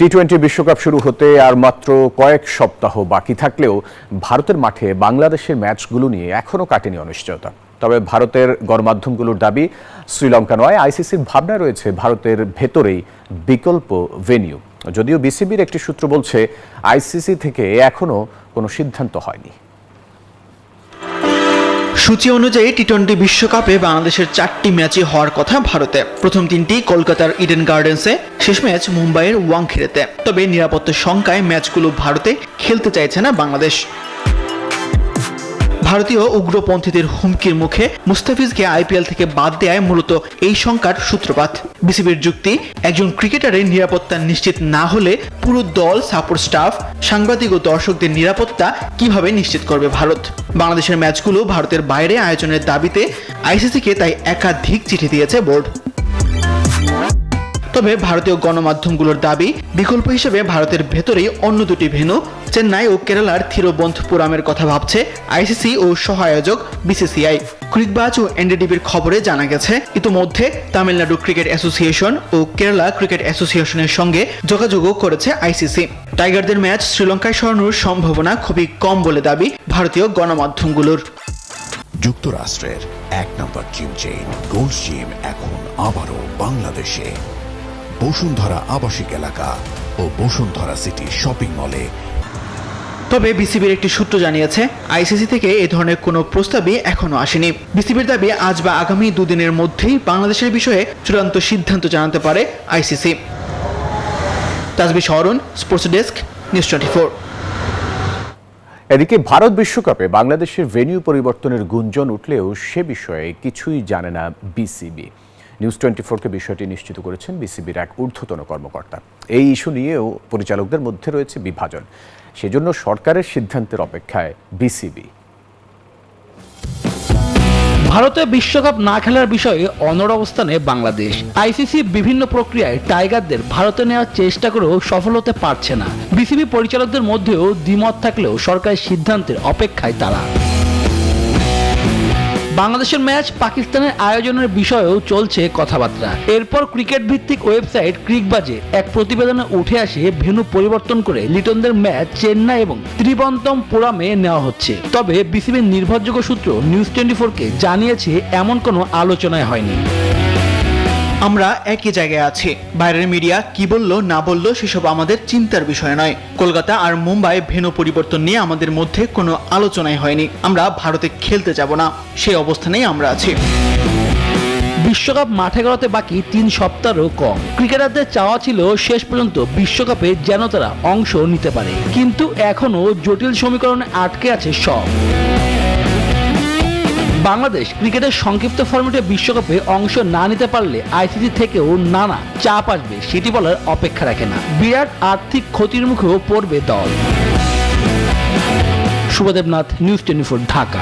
টি-20 বিশ্বকাপ শুরু হতে আর মাত্র কয়েক সপ্তাহ বাকি থাকলেও ভারতের মাঠে বাংলাদেশের ম্যাচগুলো নিয়ে এখনও কাটেনি অনিশ্চয়তা। তবে ভারতের গণমাধ্যমগুলোর দাবি, শ্রীলঙ্কা নয়, আইসিসির ভাবনা রয়েছে ভারতের ভেতরেই বিকল্প ভেন্যু। যদিও বিসিবির একটি সূত্র বলছে আইসিসি থেকে এখনও কোনো সিদ্ধান্ত হয়নি। সূচি অনুযায়ী টি-20 বিশ্বকাপে বাংলাদেশের 4টি ম্যাচই হওয়ার কথা ভারতে। প্রথম 3টি কলকাতার ইডেন গার্ডেন্সে, শেষ ম্যাচ মুম্বাইয়ের ওয়াংখেড়েতে। তবে নিরাপত্তার শঙ্কায় ম্যাচগুলো ভারতে খেলতে চাইছে না বাংলাদেশ। ভারতীয় উগ্রপন্থীদের হুমকির মুখে মুস্তাফিজকে আইপিএল থেকে বাদ দেয়ায় মূলত এই শঙ্কার সূত্রপাত। বিসিবির যুক্তি, একজন ক্রিকেটারের নিরাপত্তা নিশ্চিত না হলে পুরো দল, সাপোর্ট স্টাফ, সাংবাদিক ও দর্শকদের নিরাপত্তা কিভাবে নিশ্চিত করবে ভারত। বাংলাদেশের ম্যাচগুলো ভারতের বাইরে আয়োজনের দাবিতে আইসিসিকে তাই একাধিক চিঠি দিয়েছে বোর্ড। তবে ভারতীয় গণমাধ্যমগুলোর দাবি, বিকল্প হিসেবে ভারতের ভেতরেই অন্য দুটি ভেন্যু, চেন্নাই ও কেরালার থিরুবনন্তপুরমের কথা ভাবছে আইসিসি ও সহ আয়োজক বিসিসিআই। ক্রিকবাজ ও এনডিটিভির খবরে জানা গেছে, ইতোমধ্যে তামিলনাড়ু ক্রিকেট অ্যাসোসিয়েশন ও কেরালা ক্রিকেট অ্যাসোসিয়েশনের সঙ্গে যোগাযোগও করেছে আইসিসি। টাইগারদের ম্যাচ শ্রীলঙ্কায় সরানোর সম্ভাবনা খুবই কম বলে দাবি ভারতীয় গণমাধ্যমগুলোর। যুক্তরাষ্ট্রের 1 নম্বর জিম চেইন গোল্ড জিম এখন আবারও বাংলাদেশে। বসুন্ধরা আবাসিক এলাকা ও বসুন্ধরা সিটি শপিং মলে। তবে বিসিবির একটি সূত্র জানিয়েছে, আইসিসি থেকে এ ধরনের কোনো প্রস্তাবই এখনো আসেনি। বিসিবির দাবি, আজ বা আগামী দুদিনের মধ্যেই বাংলাদেশের বিষয়ে চূড়ান্ত সিদ্ধান্ত জানাতে পারে আইসিসি। তাজবি শহরুন, স্পোর্টস ডেস্ক, নিউজ 24। এদিকে ভারত বিশ্বকাপে বাংলাদেশের ভেন্যু পরিবর্তনের গুঞ্জন উঠলেও সে বিষয়ে কিছুই জানে না বিসিবি। নিউজ 24-কে বিষয়টি নিশ্চিত করেছেন বিসিবির এক ঊর্ধ্বতন কর্মকর্তা। এই ইস্যু নিয়েও পরিচালকদের মধ্যে রয়েছে বিভাজন। সেজন্য সরকারের সিদ্ধান্তের অপেক্ষায় বিসিবি। ভারতে বিশ্বকাপ না খেলার বিষয়ে অনড় অবস্থানে বাংলাদেশ। আইসিসি বিভিন্ন প্রক্রিয়ায় টাইগারদের ভারতে নেওয়ার চেষ্টা করেও সফল হতে পারছে না। বিসিবি পরিচালকদের মধ্যেও দ্বিমত থাকলেও সরকারের সিদ্ধান্তের অপেক্ষায় তারা। বাংলাদেশের ম্যাচ পাকিস্তানের আয়োজনের বিষয়েও চলছে কথাবার্তা। এরপর ক্রিকেট ভিত্তিক ওয়েবসাইট ক্রিকবাজে এক প্রতিবেদনে উঠে আসে ভেন্যু পরিবর্তন করে লিটনদের ম্যাচ চেন্নাই এবং ত্রিবন্তমপুরমে নেওয়া হচ্ছে। তবে বিসিবির নির্ভরযোগ্য সূত্র নিউজ 24-কে জানিয়েছে এমন কোনো আলোচনায় হয়নি। আমরা একই জায়গায় আছি। বাইরের মিডিয়া কি বললো না বললো সেসব আমাদের চিন্তার বিষয় নয়। কলকাতা আর মুম্বাই ভেন্যু পরিবর্তন নিয়ে আমাদের মধ্যে কোনো আলোচনাই হয়নি। আমরা ভারতে খেলতে যাব না, সেই অবস্থানেই আমরা আছি। বিশ্বকাপ মাঠে গড়াতে বাকি 3 সপ্তাহেরও কম। ক্রিকেটারদের চাওয়া ছিল শেষ পর্যন্ত বিশ্বকাপে যেন তারা অংশ নিতে পারে, কিন্তু এখনো জটিল সমীকরণে আটকে আছে সব। বাংলাদেশ ক্রিকেটের সংক্ষিপ্ত ফরম্যাটে বিশ্বকাপে অংশ না নিতে পারলে আইসিসি থেকেও নানা চাপ আসবে সেটি বলার অপেক্ষা রাখে না। বিরাট আর্থিক ক্ষতির মুখেও পড়বে দল। শুভদেবনাথ, নিউজ 24, ঢাকা।